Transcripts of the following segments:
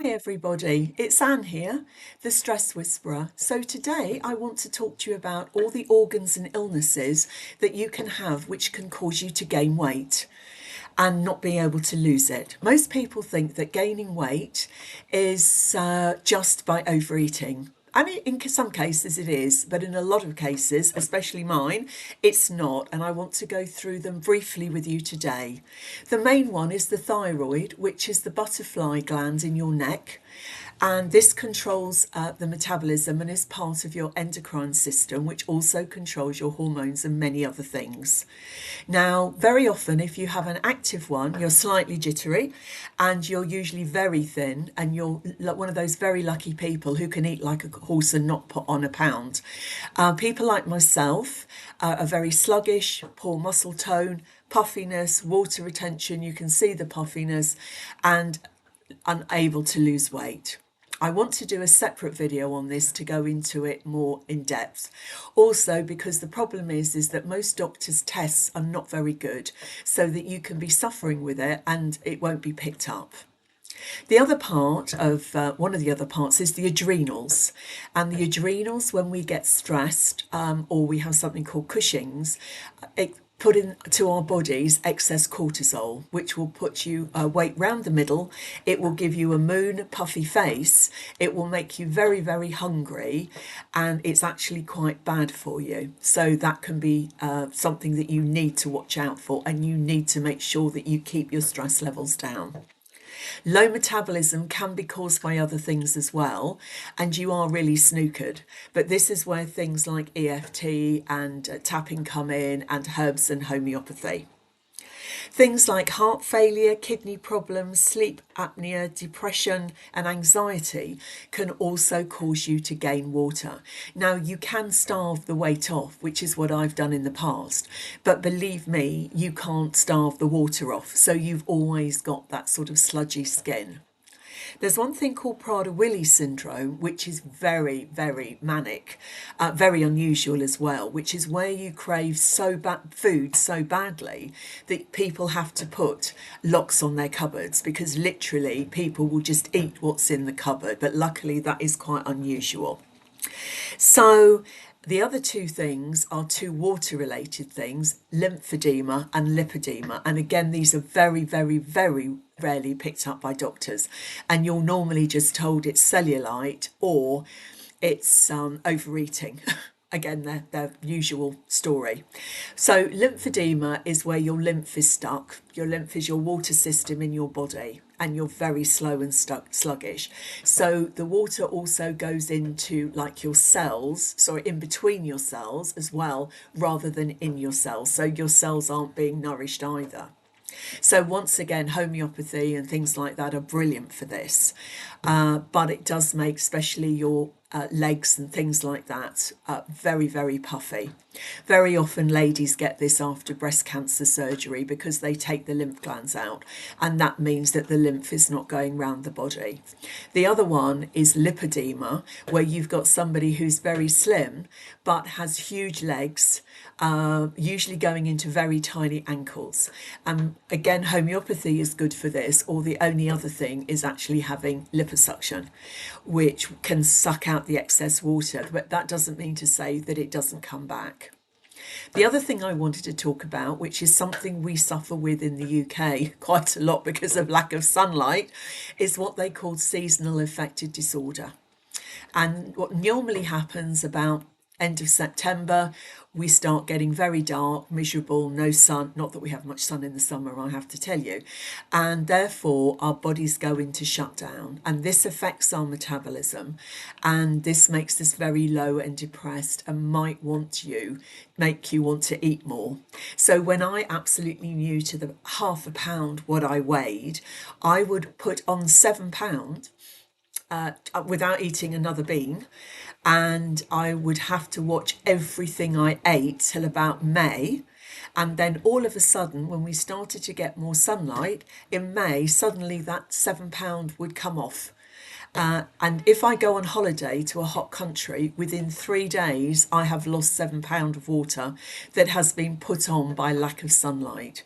Hi everybody, it's Anne here, the Stress Whisperer. So today I want to talk to you about all the organs and illnesses that you can have which can cause you to gain weight and not being able to lose it. Most people think that gaining weight is just by overeating. I mean, in some cases it is, but in a lot of cases, especially mine, it's not. And I want to go through them briefly with you today. The main one is the thyroid, which is the butterfly gland in your neck. And this controls the metabolism and is part of your endocrine system, which also controls your hormones and many other things. Now, very often, if you have an active one, you're slightly jittery and you're usually very thin, and you're one of those very lucky people who can eat like a horse and not put on a pound. People like myself are very sluggish, poor muscle tone, puffiness, water retention. You can see the puffiness, and unable to lose weight. I want to do a separate video on this to go into it more in depth. Also, because the problem is that most doctors' tests are not very good, so that you can be suffering with it and it won't be picked up. The other part of one of the other parts is the adrenals, and the adrenals, when we get stressed or we have something called Cushing's, it put into our bodies excess cortisol, which will put you weight round the middle. It will give you a moon puffy face. It will make you very, very hungry, and it's actually quite bad for you. So that can be something that you need to watch out for, and you need to make sure that you keep your stress levels down. Low metabolism can be caused by other things as well, and you are really snookered. But this is where things like EFT and tapping come in, and herbs and homeopathy. Things like heart failure, kidney problems, sleep apnea, depression, and anxiety can also cause you to gain water. Now, you can starve the weight off, which is what I've done in the past, but believe me, you can't starve the water off. So you've always got that sort of sludgy skin. There's one thing called Prader-Willi syndrome, which is very, very manic, very unusual as well, which is where you crave food so badly that people have to put locks on their cupboards, because literally people will just eat what's in the cupboard. But luckily that is quite unusual. So the other two things are two water related things: lymphedema and lipedema. And again, these are very, very, very rarely picked up by doctors. And you're normally just told it's cellulite or it's overeating. Again, their usual story. So lymphedema is where your lymph is stuck. Your lymph is your water system in your body, and you're very slow and sluggish. So the water also goes into like your cells, sorry, in between your cells as well, rather than in your cells. So your cells aren't being nourished either. So once again, homeopathy and things like that are brilliant for this, but it does make especially your legs and things like that very, very puffy. Very often ladies get this after breast cancer surgery because they take the lymph glands out, and that means that the lymph is not going round the body. The other one is lipedema, where you've got somebody who's very slim but has huge legs, usually going into very tiny ankles. Again, homeopathy is good for this, or the only other thing is actually having liposuction, which can suck out the excess water, but that doesn't mean to say that it doesn't come back. The other thing I wanted to talk about, which is something we suffer with in the UK quite a lot because of lack of sunlight, is what they call seasonal affective disorder. And what normally happens about end of September, we start getting very dark, miserable, no sun. Not that we have much sun in the summer, I have to tell you. And therefore, our bodies go into shutdown. And this affects our metabolism. And this makes us very low and depressed, and might make you want to eat more. So when I absolutely knew to the half a pound what I weighed, I would put on 7 pounds without eating another bean, and I would have to watch everything I ate till about May. And then all of a sudden, when we started to get more sunlight in May, suddenly that 7 pound would come off. And if I go on holiday to a hot country, within 3 days, I have lost 7 pound of water that has been put on by lack of sunlight.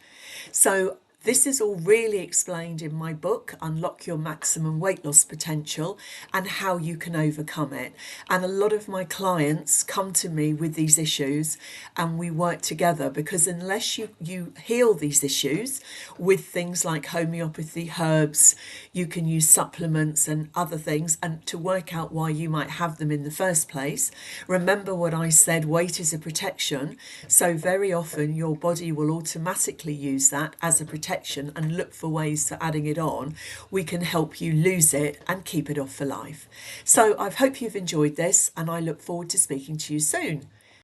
So This is all really explained in my book, Unlock Your Maximum Weight Loss Potential, and how you can overcome it. And a lot of my clients come to me with these issues and we work together, because unless you heal these issues with things like homeopathy, herbs, you can use supplements and other things, and to work out why you might have them in the first place. Remember what I said, weight is a protection. So very often your body will automatically use that as a protection and look for ways to adding it on. We can help you lose it and keep it off for life. So I hope you've enjoyed this, and I look forward to speaking to you soon.